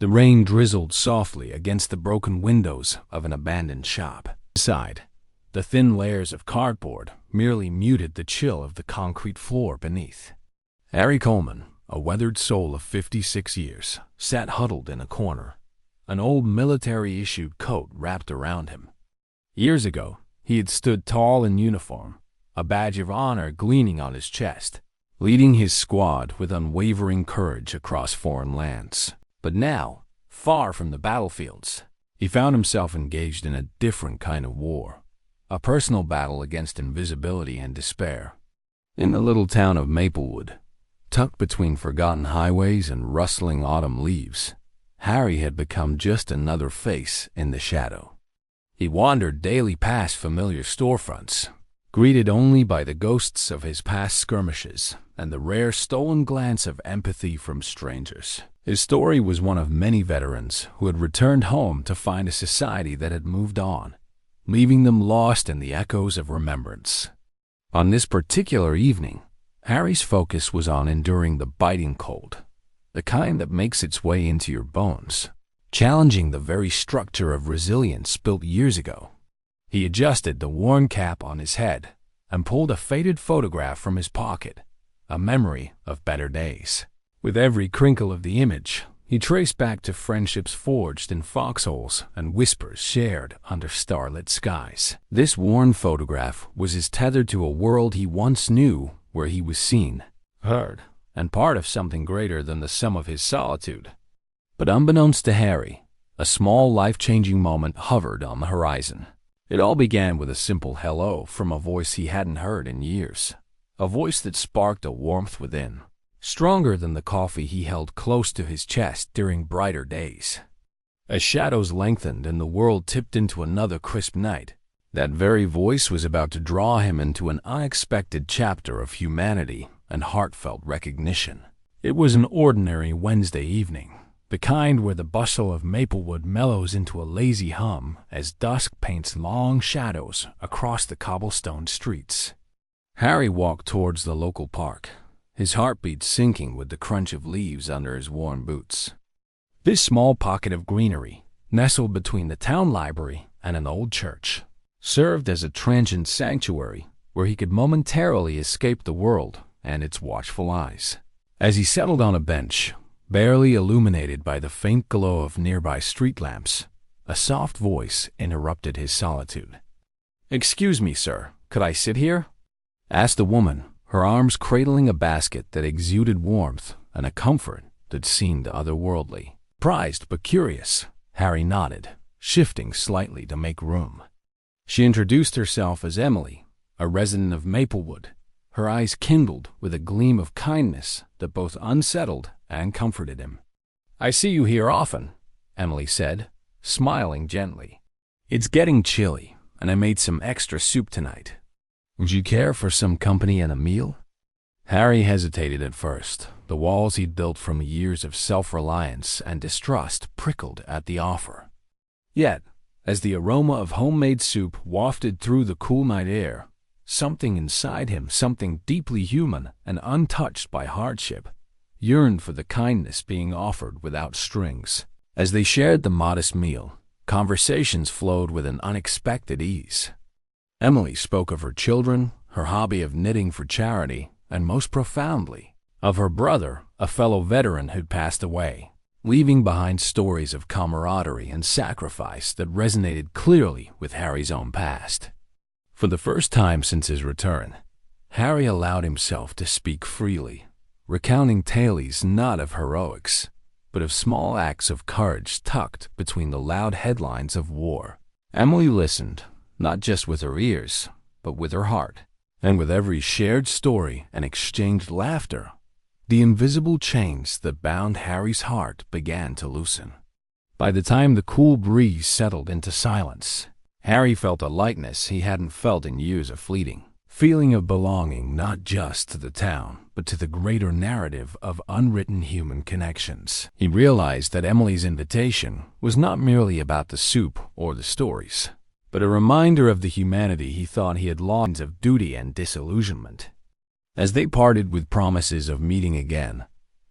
The rain drizzled softly against the broken windows of an abandoned shop. Inside, the thin layers of cardboard merely muted the chill of the concrete floor beneath. Harry Coleman, a weathered soul of 56 years, sat huddled in a corner, an old military-issued coat wrapped around him. Years ago, he had stood tall in uniform, a badge of honor gleaming on his chest, leading his squad with unwavering courage across foreign lands. But now, far from the battlefields, he found himself engaged in a different kind of war, a personal battle against invisibility and despair. In the little town of Maplewood, tucked between forgotten highways and rustling autumn leaves, Harry had become just another face in the shadow. He wandered daily past familiar storefronts, greeted only by the ghosts of his past skirmishes and the rare stolen glance of empathy from strangers. His story was one of many veterans who had returned home to find a society that had moved on, leaving them lost in the echoes of remembrance. On this particular evening, Harry's focus was on enduring the biting cold, the kind that makes its way into your bones, challenging the very structure of resilience built years ago. He adjusted the worn cap on his head and pulled a faded photograph from his pocket, a memory of better days. With every crinkle of the image, he traced back to friendships forged in foxholes and whispers shared under starlit skies. This worn photograph was his tether to a world he once knew, where he was seen, heard, and part of something greater than the sum of his solitude. But unbeknownst to Harry, a small life-changing moment hovered on the horizon. It all began with a simple hello from a voice he hadn't heard in years, a voice that sparked a warmth within, stronger than the coffee he held close to his chest during brighter days. As shadows lengthened and the world tipped into another crisp night, that very voice was about to draw him into an unexpected chapter of humanity and heartfelt recognition. It was an ordinary Wednesday evening, the kind where the bustle of Maplewood mellows into a lazy hum as dusk paints long shadows across the cobblestone streets. Harry walked towards the local park, his heartbeat sinking with the crunch of leaves under his worn boots. This small pocket of greenery, nestled between the town library and an old church, served as a transient sanctuary where he could momentarily escape the world and its watchful eyes. As he settled on a bench, barely illuminated by the faint glow of nearby street lamps, a soft voice interrupted his solitude. "Excuse me, sir, could I sit here?" asked a woman, her arms cradling a basket that exuded warmth and a comfort that seemed otherworldly. Surprised but curious, Harry nodded, shifting slightly to make room. She introduced herself as Emily, a resident of Maplewood, her eyes kindled with a gleam of kindness that both unsettled and comforted him. "I see you here often," Emily said, smiling gently. "It's getting chilly, and I made some extra soup tonight. Would you care for some company and a meal?" Harry hesitated at first. The walls he'd built from years of self-reliance and distrust prickled at the offer. Yet, as the aroma of homemade soup wafted through the cool night air, something inside him, something deeply human and untouched by hardship, yearned for the kindness being offered without strings. As they shared the modest meal, conversations flowed with an unexpected ease. Emily spoke of her children, her hobby of knitting for charity, and most profoundly, of her brother, a fellow veteran who'd passed away, leaving behind stories of camaraderie and sacrifice that resonated clearly with Harry's own past. For the first time since his return, Harry allowed himself to speak freely, recounting tales not of heroics, but of small acts of courage tucked between the loud headlines of war. Emily listened, not just with her ears, but with her heart, and with every shared story and exchanged laughter, the invisible chains that bound Harry's heart began to loosen. By the time the cool breeze settled into silence, Harry felt a lightness he hadn't felt in years, a fleeting feeling of belonging not just to the town, but to the greater narrative of unwritten human connections. He realized that Emily's invitation was not merely about the soup or the stories, but a reminder of the humanity he thought he had lost of duty and disillusionment. As they parted with promises of meeting again,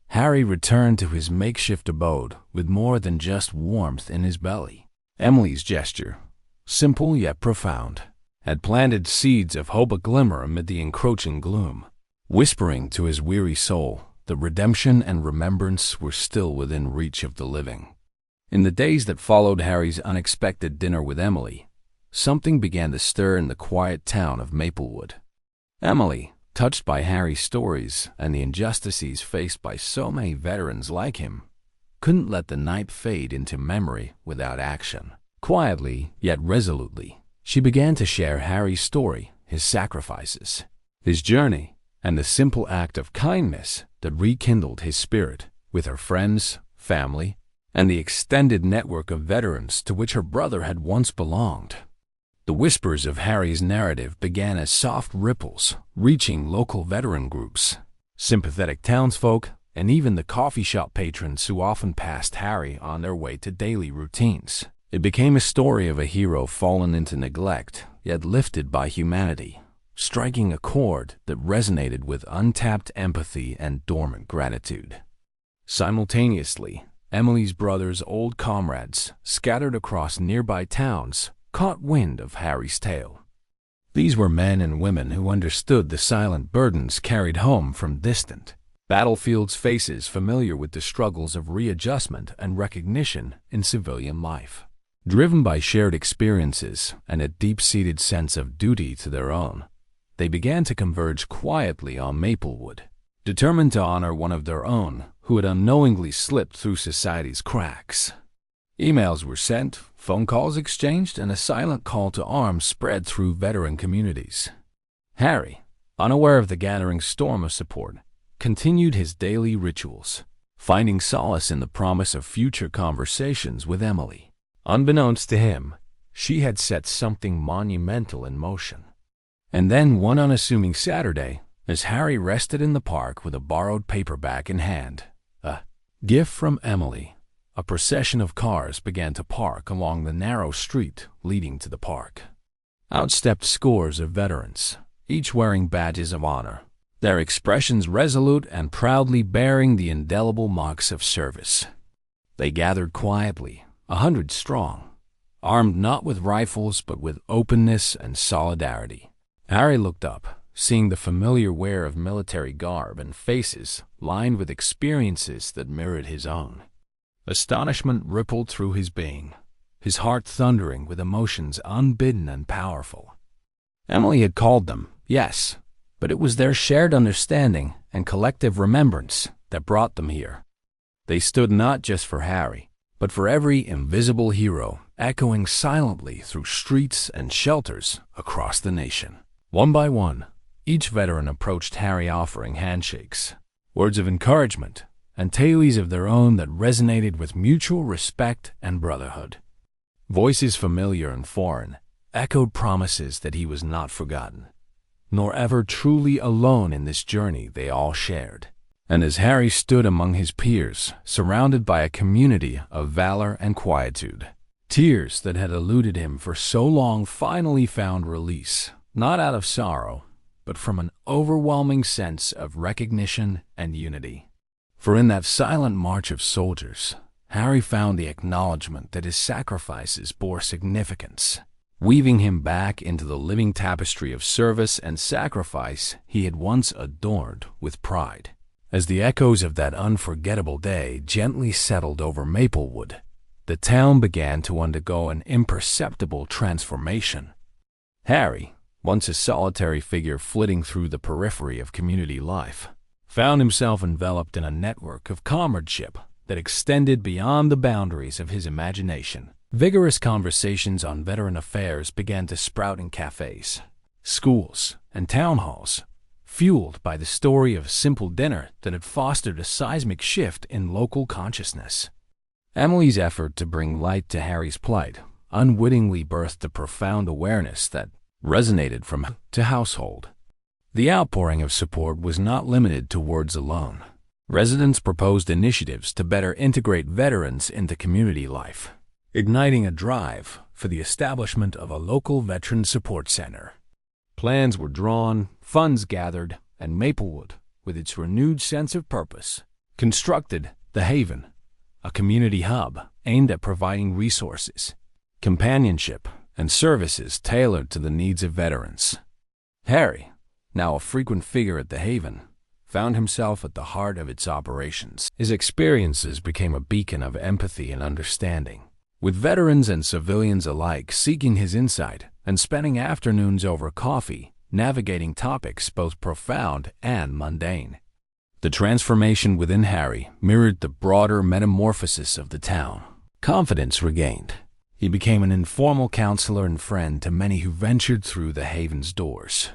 Harry returned to his makeshift abode with more than just warmth in his belly. Emily's gesture, simple yet profound, had planted seeds of hope aglimmer amid the encroaching gloom, whispering to his weary soul that redemption and remembrance were still within reach of the living. In the days that followed Harry's unexpected dinner with Emily, something began to stir in the quiet town of Maplewood. Emily, touched by Harry's stories and the injustices faced by so many veterans like him, couldn't let the night fade into memory without action. Quietly, yet resolutely, she began to share Harry's story, his sacrifices, his journey, and the simple act of kindness that rekindled his spirit with her friends, family, and the extended network of veterans to which her brother had once belonged. The whispers of Harry's narrative began as soft ripples, reaching local veteran groups, sympathetic townsfolk, and even the coffee shop patrons who often passed Harry on their way to daily routines. It became a story of a hero fallen into neglect, yet lifted by humanity, striking a chord that resonated with untapped empathy and dormant gratitude. Simultaneously, Emily's brother's old comrades, scattered across nearby towns, caught wind of Harry's tale. These were men and women who understood the silent burdens carried home from distant battlefields, faces familiar with the struggles of readjustment and recognition in civilian life. Driven by shared experiences and a deep-seated sense of duty to their own, they began to converge quietly on Maplewood, determined to honor one of their own who had unknowingly slipped through society's cracks. Emails were sent, phone calls exchanged, and a silent call to arms spread through veteran communities. Harry, unaware of the gathering storm of support, continued his daily rituals, finding solace in the promise of future conversations with Emily. Unbeknownst to him, she had set something monumental in motion. And then one unassuming Saturday, as Harry rested in the park with a borrowed paperback in hand, a gift from Emily, a procession of cars began to park along the narrow street leading to the park. Out stepped scores of veterans, each wearing badges of honor, their expressions resolute and proudly bearing the indelible marks of service. They gathered quietly, 100 strong, armed not with rifles but with openness and solidarity. Harry looked up, seeing the familiar wear of military garb and faces lined with experiences that mirrored his own. Astonishment rippled through his being, his heart thundering with emotions unbidden and powerful. Emily had called them, yes, but it was their shared understanding and collective remembrance that brought them here. They stood not just for Harry, but for every invisible hero echoing silently through streets and shelters across the nation. One by one, each veteran approached Harry offering handshakes, words of encouragement, and tales of their own that resonated with mutual respect and brotherhood. Voices familiar and foreign echoed promises that he was not forgotten, nor ever truly alone in this journey they all shared. And as Harry stood among his peers, surrounded by a community of valor and quietude, tears that had eluded him for so long finally found release, not out of sorrow, but from an overwhelming sense of recognition and unity. For in that silent march of soldiers, Harry found the acknowledgement that his sacrifices bore significance, weaving him back into the living tapestry of service and sacrifice he had once adorned with pride. As the echoes of that unforgettable day gently settled over Maplewood, the town began to undergo an imperceptible transformation. Harry, once a solitary figure flitting through the periphery of community life, found himself enveloped in a network of comradeship that extended beyond the boundaries of his imagination. Vigorous conversations on veteran affairs began to sprout in cafes, schools, and town halls, fueled by the story of a simple dinner that had fostered a seismic shift in local consciousness. Emily's effort to bring light to Harry's plight unwittingly birthed a profound awareness that resonated from house to household. The outpouring of support was not limited to words alone. Residents proposed initiatives to better integrate veterans into community life, igniting a drive for the establishment of a local veteran support center. Plans were drawn, funds gathered, and Maplewood, with its renewed sense of purpose, constructed The Haven, a community hub aimed at providing resources, companionship, and services tailored to the needs of veterans. Harry, now a frequent figure at The Haven, found himself at the heart of its operations. His experiences became a beacon of empathy and understanding, with veterans and civilians alike seeking his insight and spending afternoons over coffee, navigating topics both profound and mundane. The transformation within Harry mirrored the broader metamorphosis of the town. Confidence regained. He became an informal counselor and friend to many who ventured through the Haven's doors,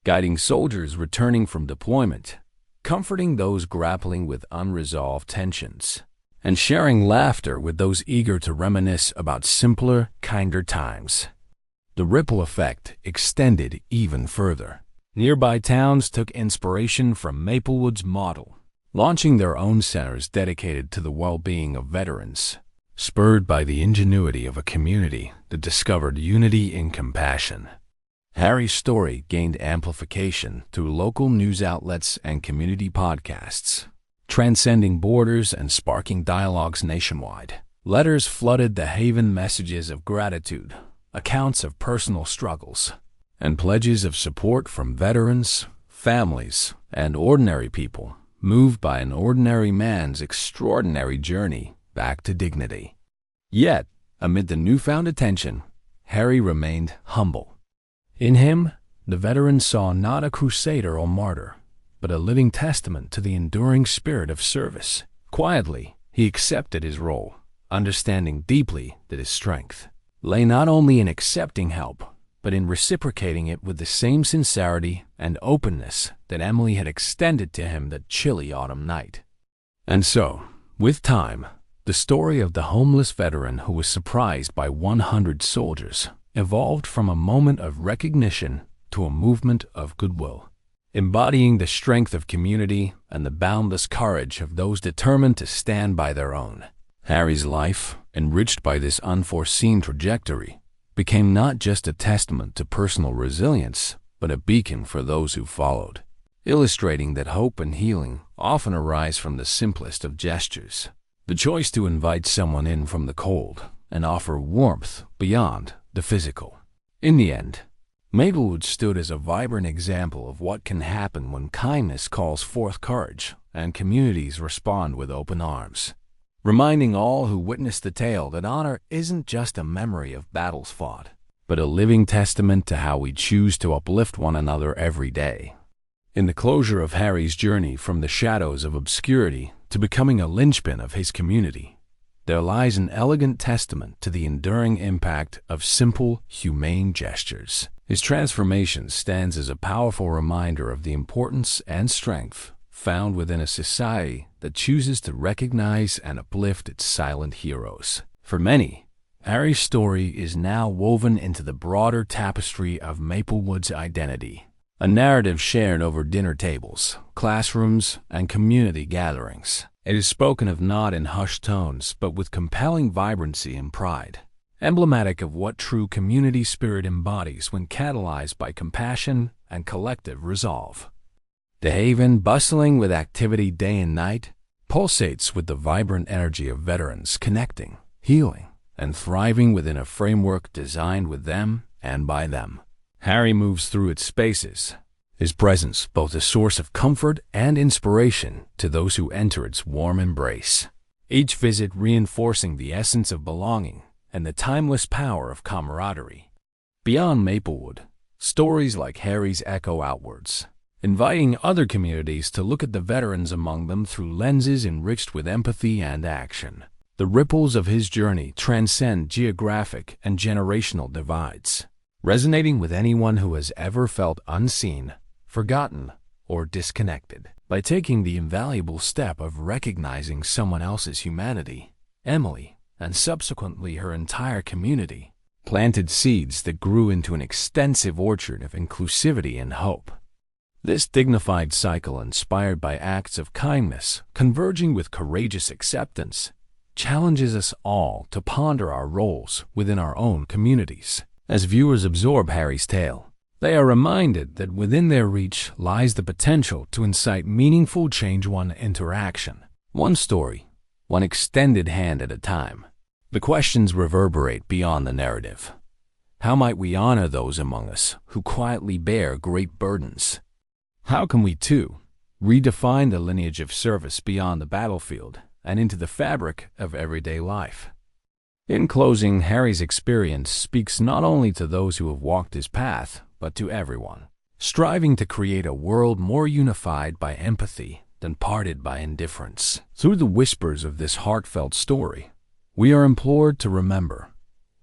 guiding soldiers returning from deployment, comforting those grappling with unresolved tensions, and sharing laughter with those eager to reminisce about simpler, kinder times. The ripple effect extended even further. Nearby towns took inspiration from Maplewood's model, launching their own centers dedicated to the well-being of veterans, spurred by the ingenuity of a community that discovered unity in compassion. Harry's story gained amplification through local news outlets and community podcasts, transcending borders and sparking dialogues nationwide. Letters flooded the Haven, messages of gratitude, accounts of personal struggles, and pledges of support from veterans, families, and ordinary people moved by an ordinary man's extraordinary journey back to dignity. Yet, amid the newfound attention, Harry remained humble. In him, the veteran saw not a crusader or martyr, but a living testament to the enduring spirit of service. Quietly, he accepted his role, understanding deeply that his strength lay not only in accepting help, but in reciprocating it with the same sincerity and openness that Emily had extended to him that chilly autumn night. And so, with time, the story of the homeless veteran who was surprised by 100 soldiers evolved from a moment of recognition to a movement of goodwill, embodying the strength of community and the boundless courage of those determined to stand by their own. Harry's life, enriched by this unforeseen trajectory, became not just a testament to personal resilience, but a beacon for those who followed, illustrating that hope and healing often arise from the simplest of gestures. The choice to invite someone in from the cold and offer warmth beyond the physical. In the end, Maplewood stood as a vibrant example of what can happen when kindness calls forth courage and communities respond with open arms, reminding all who witness the tale that honor isn't just a memory of battles fought, but a living testament to how we choose to uplift one another every day. In the closure of Harry's journey from the shadows of obscurity to becoming a linchpin of his community, there lies an elegant testament to the enduring impact of simple, humane gestures. His transformation stands as a powerful reminder of the importance and strength found within a society that chooses to recognize and uplift its silent heroes. For many, Harry's story is now woven into the broader tapestry of Maplewood's identity, a narrative shared over dinner tables, classrooms, and community gatherings. It is spoken of not in hushed tones, but with compelling vibrancy and pride, emblematic of what true community spirit embodies when catalyzed by compassion and collective resolve. The Haven, bustling with activity day and night, pulsates with the vibrant energy of veterans connecting, healing, and thriving within a framework designed with them and by them. Harry moves through its spaces, his presence both a source of comfort and inspiration to those who enter its warm embrace, each visit reinforcing the essence of belonging and the timeless power of camaraderie. Beyond Maplewood, stories like Harry's echo outwards, inviting other communities to look at the veterans among them through lenses enriched with empathy and action. The ripples of his journey transcend geographic and generational divides, resonating with anyone who has ever felt unseen, forgotten, or disconnected. By taking the invaluable step of recognizing someone else's humanity, Emily, and subsequently her entire community, planted seeds that grew into an extensive orchard of inclusivity and hope. This dignified cycle, inspired by acts of kindness, converging with courageous acceptance, challenges us all to ponder our roles within our own communities. As viewers absorb Harry's tale, they are reminded that within their reach lies the potential to incite meaningful change one interaction. One story, one extended hand at a time. The questions reverberate beyond the narrative. How might we honor those among us who quietly bear great burdens? How can we, too, redefine the lineage of service beyond the battlefield and into the fabric of everyday life? In closing, Harry's experience speaks not only to those who have walked his path, but to everyone, striving to create a world more unified by empathy than parted by indifference. Through the whispers of this heartfelt story, we are implored to remember,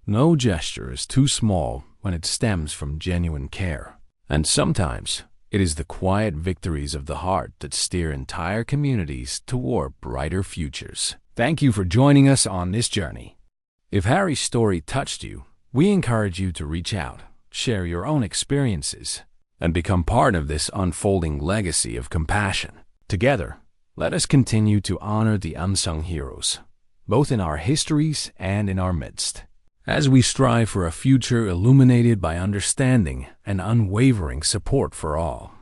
no gesture is too small when it stems from genuine care. And sometimes, it is the quiet victories of the heart that steer entire communities toward brighter futures. Thank you for joining us on this journey. If Harry's story touched you, we encourage you to reach out, share your own experiences, and become part of this unfolding legacy of compassion. Together, let us continue to honor the unsung heroes, both in our histories and in our midst, as we strive for a future illuminated by understanding and unwavering support for all.